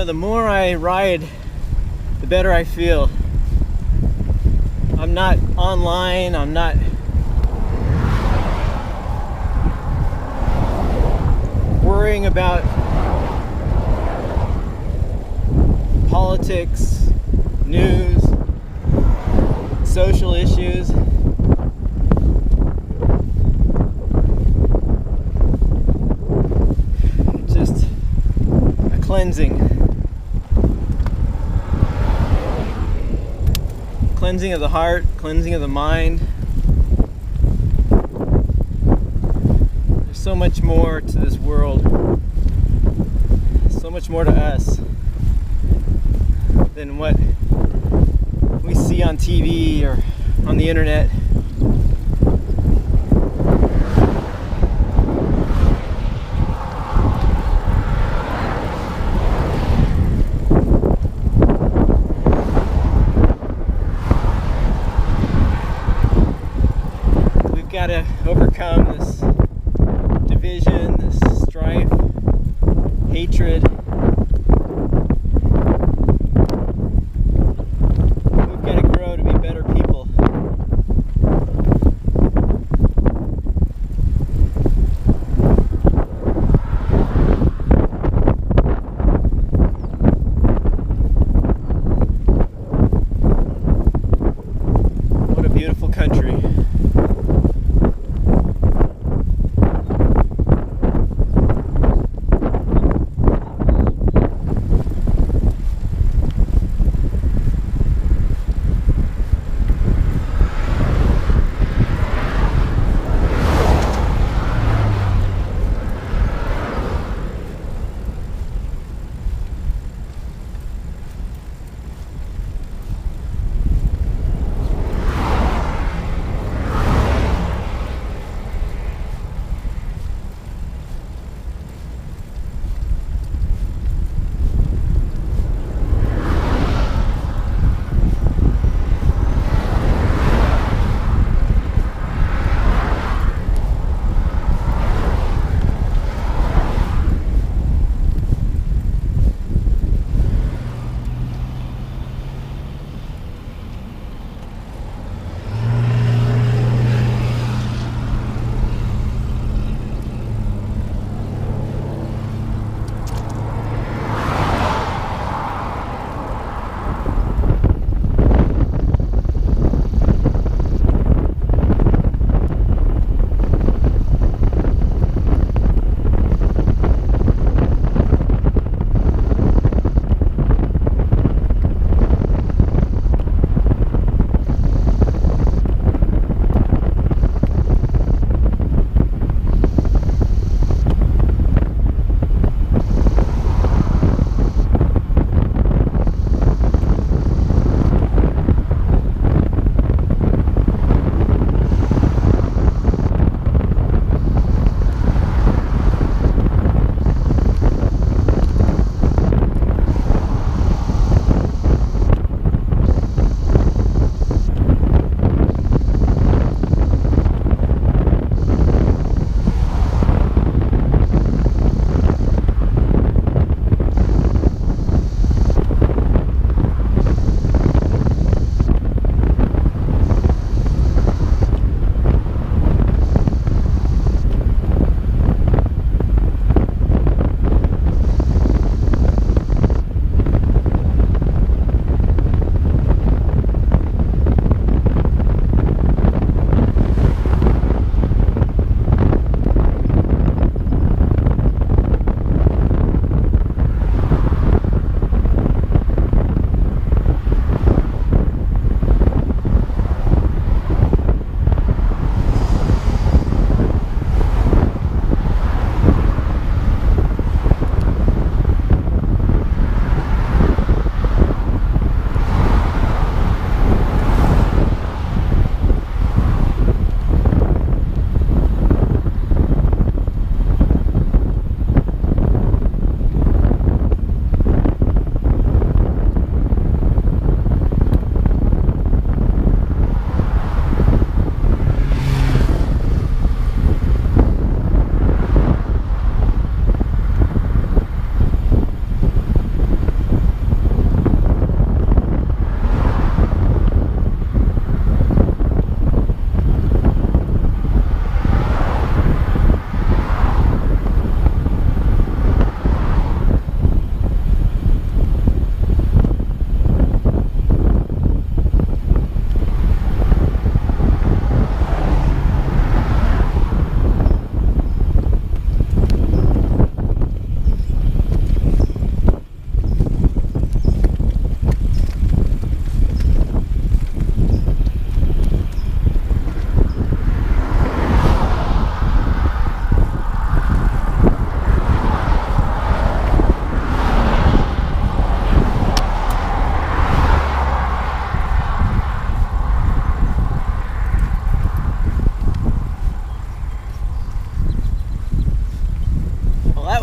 the more I ride, the better I feel. I'm not online, I'm not worrying about politics, news, social issues. It's just a cleansing of the heart, cleansing of the mind. There's so much more to this world, so much more to us than what we see on TV or on the internet. We've got to overcome this division, this strife, hatred. We've got to grow to be better people.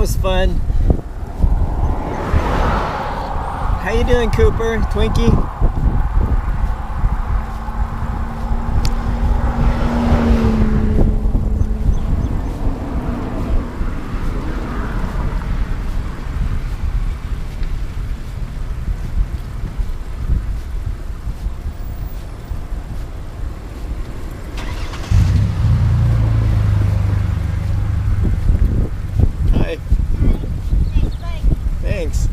was fun. How you doing, Cooper? Twinkie? Hi. Thanks.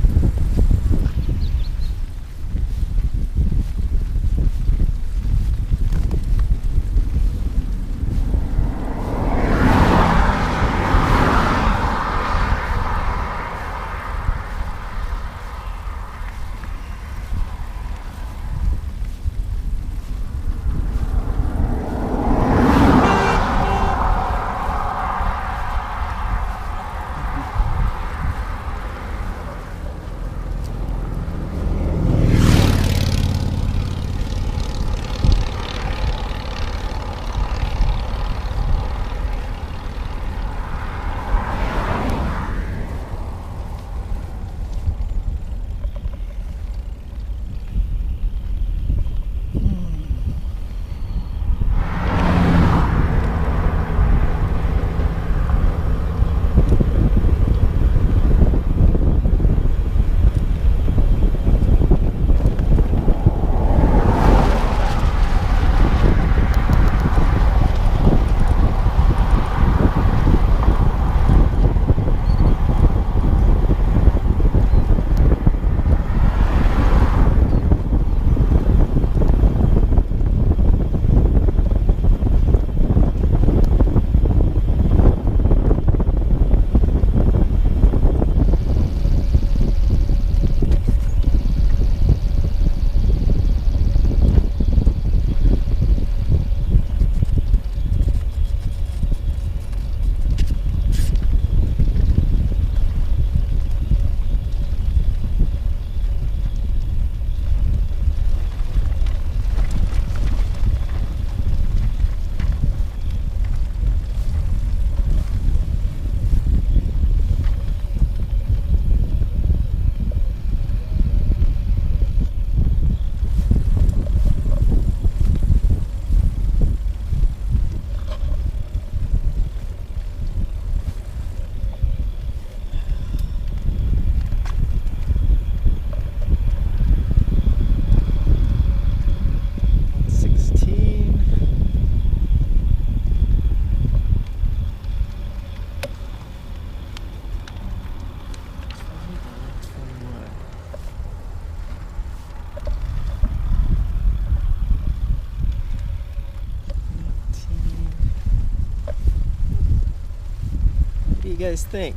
What do you guys think?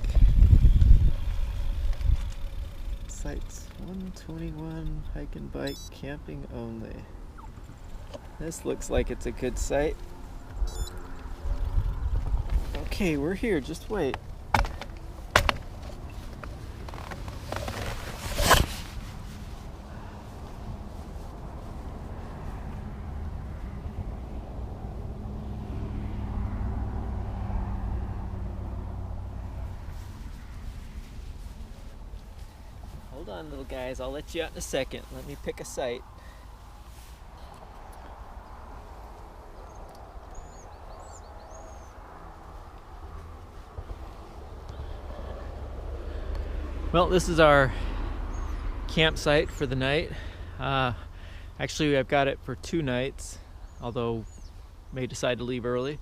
Sites 121, hike and bike, camping only. This looks like it's a good site. Okay, we're here, just wait. Hold on, little guys, I'll let you out in a second. Let me pick a site. Well, this is our campsite for the night. Actually, I've got it for 2 nights, although may decide to leave early.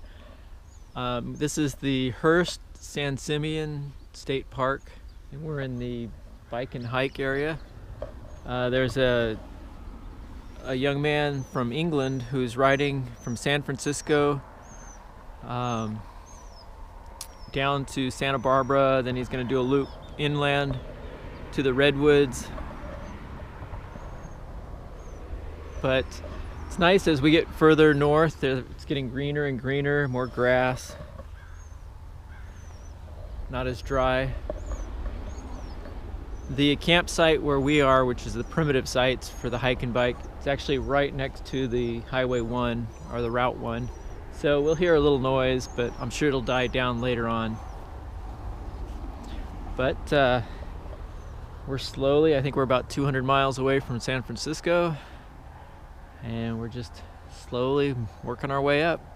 This is the Hearst San Simeon State Park, and we're in the bike and hike area. There's a young man from England who's riding from San Francisco down to Santa Barbara, then he's going to do a loop inland to the redwoods. But it's nice as we get further north, it's getting greener and greener, more grass, not as dry. The campsite where we are, which is the primitive sites for the hike and bike, it's actually right next to the Highway 1 or the Route 1. So we'll hear a little noise, but I'm sure it'll die down later on. But we're slowly, I think we're about 200 miles away from San Francisco, and we're just slowly working our way up.